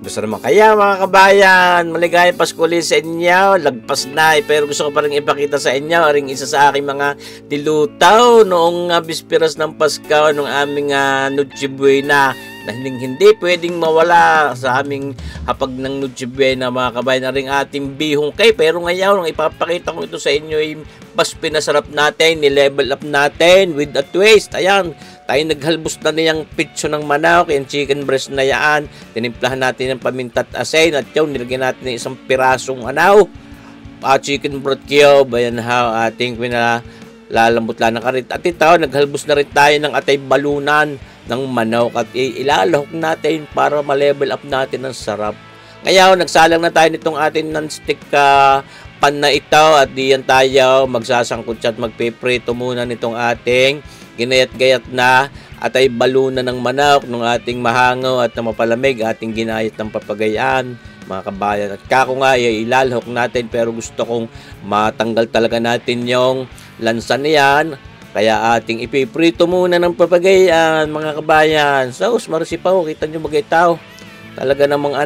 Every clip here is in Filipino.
Gusto naman kaya mga kabayan, maligayang Pasko ulit sa inyo. Lagpas na pero gusto ko pa rin ipakita sa inyo ring isa sa aking mga dilutaw noong bisperas ng Pasko ng aming Noche Buena na hindi pwedeng mawala sa aming hapag ng Noche Buena mga kabayan na ring ating bihong kay. Pero ngayon, ang ipapakita ko ito sa inyo ay mas pinasarap natin, ni-level up natin with a twist. Ayan, tayo naghalbos na niyang pitso ng manok, yung chicken breast na yan. Tinimplahan natin ng paminta at asin at yun, nilagyan natin ng isang pirasong chicken broth cube. Ayan ha, ating lalambot lang ng karit. At ito, naghalbos na rin tayo ng atay balunan ng manok at ilalahok natin para ma-level up natin ang sarap. Ngayon, nagsalang na tayo nitong ating non-stick pan na ito at diyan tayo magsasangkot at magpiprito muna nitong ating ginayat-gayat na atay balunan ng manok ng ating mahangaw at na mapalamig ating ginayat ng papagayaan mga kabayan. At kako nga ilalahok natin pero gusto kong matanggal talaga natin yung lansa niyan. Kaya ating ipiprito muna ng papagayaan mga kabayan. So, marasipaw, kita nyo magitaw. Talaga namang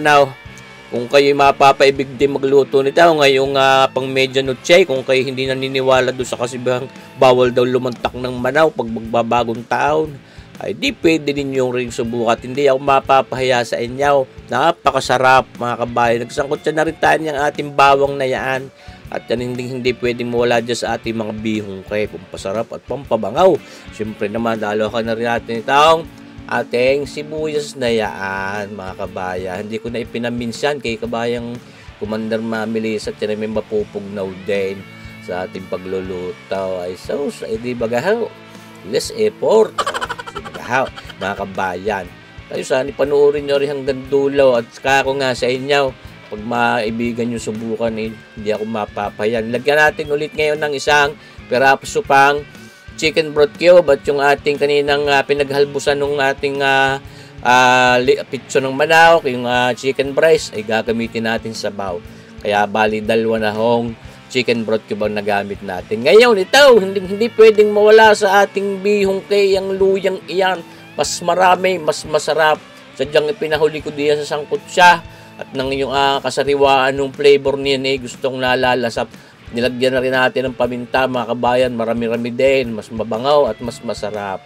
kung kayo mapapaibig din magluto nito ngayong pang medianoche, kung kayo hindi naniniwala doon sa kasibang bawal daw lumantak ng manaw pag magbabagong taon, ay di pwede ninyong ring subukat. Hindi ako mapapahiya sa inyo. Napakasarap mga kabayan. Nagsangkot siya na rin tayo ng ating bawang na yan. At yan hindi pwedeng mawala dyan sa ating mga bihong kay pampasarap at pampabangaw. Siyempre naman, dalawa na rin natin itong ating sibuyas na yan mga kabayan. Hindi ko na ipinaminsan kay kabayang Commander Mamilis at yan may mapupugnaw din sa ating pagluluto. Ay sauce, ay di bagahaw, less effort. Di bagahaw mga kabayan. Kayo sana ipanuorin nyo rin hanggang dulo at kako nga sa inyo. Pag maibigan nyo subukan, hindi ako mapapayan. Lagyan natin ulit ngayon ng isang peraso pang chicken broth cube at yung ating kaninang pinaghalbusan ng ating pitso ng manok, yung chicken breast ay gagamitin natin sa baw. Kaya bali dalawa na hong chicken broth cube ang nagamit natin. Ngayon ito, hindi pwedeng mawala sa ating bihong kay ang luyang iyan. Mas marami, mas masarap. Sadyang ipinahuli ko diyan sa sangkot siya. At nang yung kasariwaan ng flavor niya gustong nalalasap. Nilagyan na rin natin ng paminta mga kabayan. Marami-rami din. Mas mabangaw at mas masarap.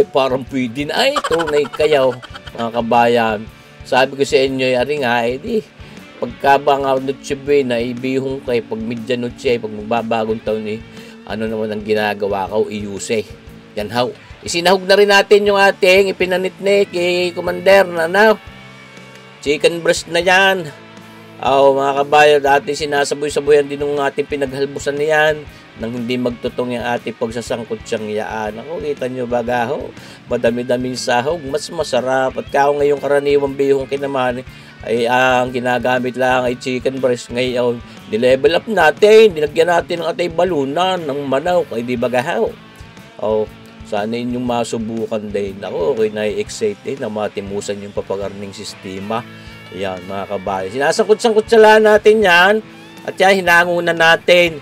Parang pwede na. Tunay kayo mga kabayan. Sabi ko sa inyo, yari nga, pagkabangaw Noche Buena, ibihong kay pag medianoche, pag magbabagong taon ano naman ang ginagawa ko, iuse. Yan haw. Isinahog na rin natin yung ating ipinanitnik kay Commander na chicken breast na yan. Mga kabayan, dati sinasaboy-saboyan din ng ating pinaghalbusan niyan nang hindi magtutong yung ating pagsasangkot siyang yaan. Kita nyo bagaho, madami-daming sahog, mas masarap. At ngayong karaniwang bihong kinaman ay ang ginagamit lang ay chicken breast. Ngayon, di-level up natin, dinagyan natin ng atay balunan ng manok, ay di bagaho. Sana inyong masubukan din. Okay, na-excited na matimusan yung papagarning sistema. Ayan, mga kabayan. Sinasangkot-sangkot sa natin yan. At yan, hinangunan natin.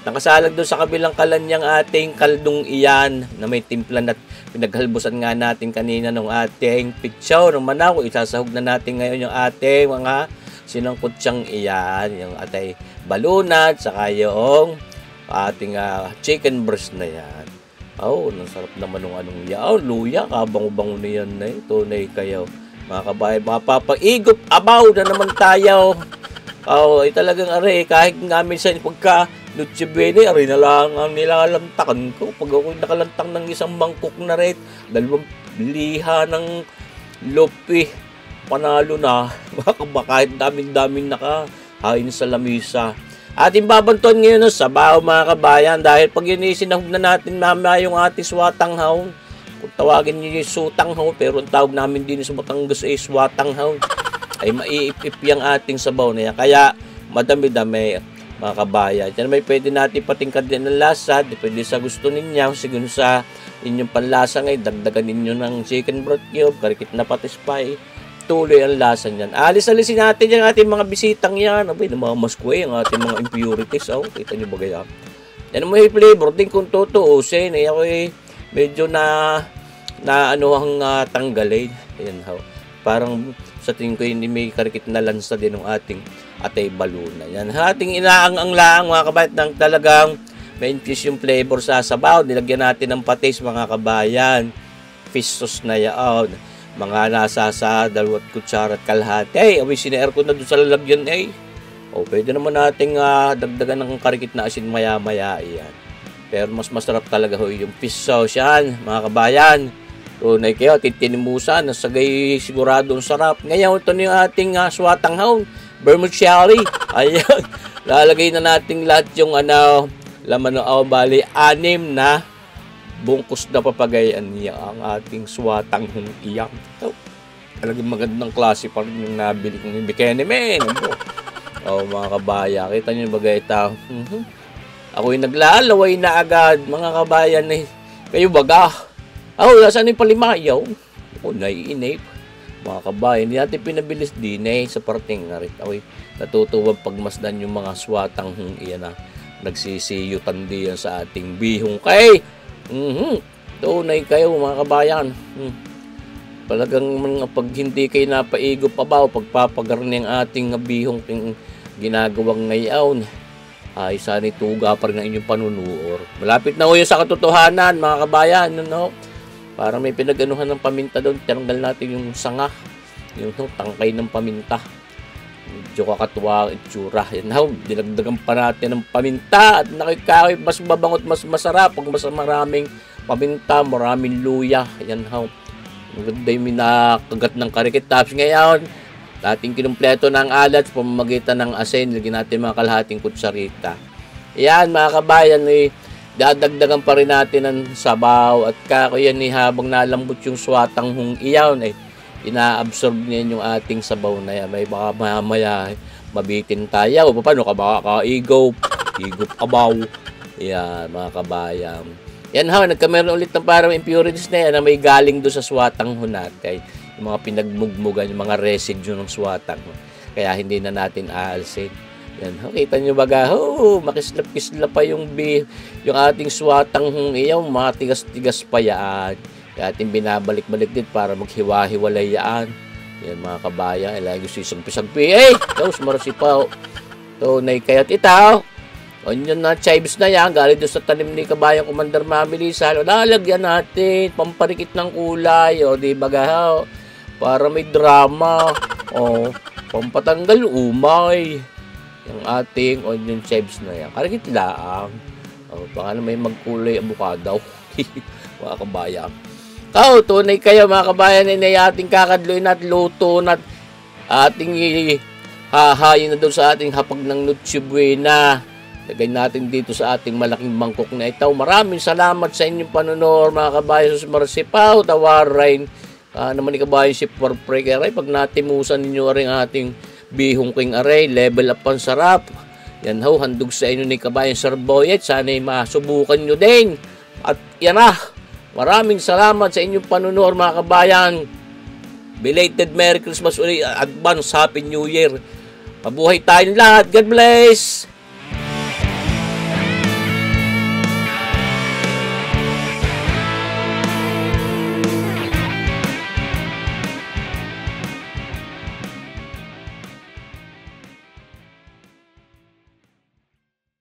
Nakasalag doon sa kabilang kalan yung ating kaldong iyan na may timplan at pinaghalbusan nga natin kanina ng ating pitsaw ng manok. Isasahog na natin ngayon yung ating mga sinangkot siyang iyan. Yung atay balunan, saka yung ating chicken breast na yan. Nasarap naman ng anong yan. Luya, kabango-bango na yan na tunay kayo. Mga kabayan, mapapaigop, abaw na naman tayo. Talagang kahit nga minsan pagka Noche Buena, na lang ang nilalantakan ko. Pag ako nakalantang ng isang mangkok na rin, 2 liha ng lupi, panalo na. Kahit daming nakahain sa lamisa. Ating babantuan ngayon ng sabaw mga kabayan dahil pag yun isinahog na natin mamaya yung ating swatanghaw. Kung tawagin nyo yung sutanghaw pero ang tawag namin din sa Batangas ay swatanghaw ay maiipip yung ating sabaw na yan. Kaya madami-dami mga kabayan. Yan may pwede natin patingkad din ng lasa. Depende sa gusto ninyo. Siguro sa inyong panlasa ngayon dagdagan ninyo ng chicken broth cube, karikit na patis pie. Tuloy ang lasa niyan. Alis-alisin natin yung ating mga bisitang yan. Namamaskwe ang ating mga impurities. Kita nyo ba gaya? Yan ang may flavor din kung tutuusin. Ako medyo na anuhang tanggalin. Ayan, Parang sa tingin ko hindi may karikit na lansa din ng ating Atay Baluna. Yan, ating inaang-ang lang mga kabayan ng talagang may infuse yung flavor sa sabaw. Nilagyan natin ng patis mga kabayan. Fish sauce na yaon. Mga nasa sa 2 kutsara at kalahati. Ay, sinair ko na doon sa lalagyan O, pwede naman nating dagdagan ng karikit na asin maya-maya yan. Pero mas masarap talaga yung fish sauce yan, mga kabayan. Tunay kayo, titinimusan, nasagay siguradong sarap. Ngayon, ito na yung ating swatang haon, vermicelli. Ayan, lalagay na natin lahat yung laman ng bali, 6 na bungkus na papagayan niya ang ating swatang hungiyang. Ito, talagang magandang klase pa rin yung nabili kong bikini, men. Mga kabaya, kita nyo yung bagay ito. Ako'y naglalaway na agad, mga kabayan. Kayo baga? Nasaan yung palimayaw? Naiinip. Mga kabayan, hindi natin pinabilis din sa parting nga rin. Ako'y natutuwang pagmasdan yung mga swatang iyan na nagsisiyutan diyan sa ating bihong kay. Tunay kayo mga kabayan. Talagang pag hindi kayo napaigo pa ba o pagpapagarni ang ating bihong ginagawang ngayon, ay sana'y tuga pa rin ang inyong panunuor. Malapit na ho yun sa katotohanan mga kabayan. Parang may pinag-anuhan ng paminta doon. Tinanggal natin yung sanga, yung tangkay ng paminta. Medyo kakatuwa ang itsura. Yan ho, dinagdagan pa natin ng paminta at nakikahoy, mas mabangot, mas masarap pag mas maraming paminta, maraming luya. Yan ho, maganda yung minakagat ng karikit. Tapos ngayon, dating kinumpleto ng alat sa pamamagitan ng asin, lagyan natin mga kalahating kutsarita. Yan mga kabayan, dadagdagan pa rin natin ng sabaw at kakuyan habang nalambot yung swatang iyaw ina-absorb niyan yung ating sabaw na yan. May baka mamaya mabitin tayo. Paano ka makakaigaw? Higop abaw. Yan, mga kabayan. Yan nagkameron ulit ng parang impurities na yan na may galing doon sa swatang natin. Yung mga pinagmugmugan, yung mga residue ng swatang. Kaya hindi na natin aalsin. Yan, kita nyo baga, makislap-kislap pa yung ating swatang iyaw, matigas-tigas pa yan. Kaya ating binabalik-balik din para maghiwa-hiwalay yan. Yan mga kabayan, lagi sisagpi-sagpi. Tapos marasipaw. Tunay kaya't itaw. Onion na chives na yan, galing doon sa tanim ni kabayang Commander Mami Lisa. Lalagyan natin, pamparikit ng kulay. Di baga, para may drama. Pampatanggal umay. Yung ating onion chives na yan. Karikit laang. Baka na may magkulay abukadaw. Mga kabayan. Tunay kayo mga kabayan na ating kakadluin at luto at ating hahayin na doon sa ating hapag ng Noche Buena. Lagay natin dito sa ating malaking mangkok na ito. Maraming salamat sa inyong panonood mga kabayan. Sus marasipaw, tawarin. Naman ni kabayan si Porpre Aray. Pag natimusan ninyo rin ating bihong king aray, level up ang sarap. Yan handog sa inyo ni kabayan Sarboyet. Sana'y masubukan nyo din. At yan maraming salamat sa inyong panunood mga kabayan. Belated Merry Christmas ulit. Advance Happy New Year. Mabuhay tayong lahat. God bless.